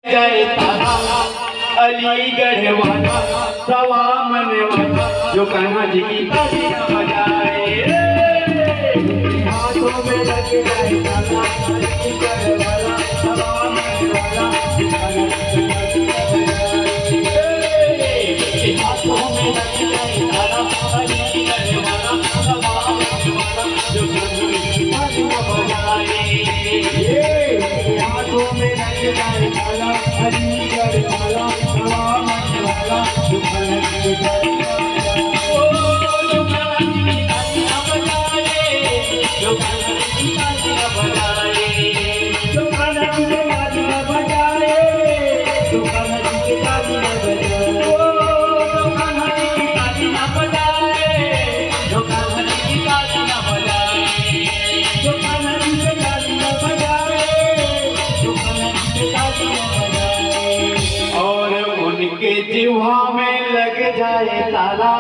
जाए तारा अलीगढ़ वाला सवा मन वाला जो कान्हा जी की तालियां बजाए, हाथों में लग जाए ताला अलीगढ़ वाला सवा मन वाला जो कान्हा जी की तालियां बजाए, हाथों में लग जाए ताला अलीगढ़ वाला सवा मन वाला जो कान्हा जी की तालियां बजाए, हाथों में लग जाए ताला अलीगढ़ वाला सवा मन वाला जो कान्हा जी की तालियां और उनके जिह्वा में लग जाए ताला।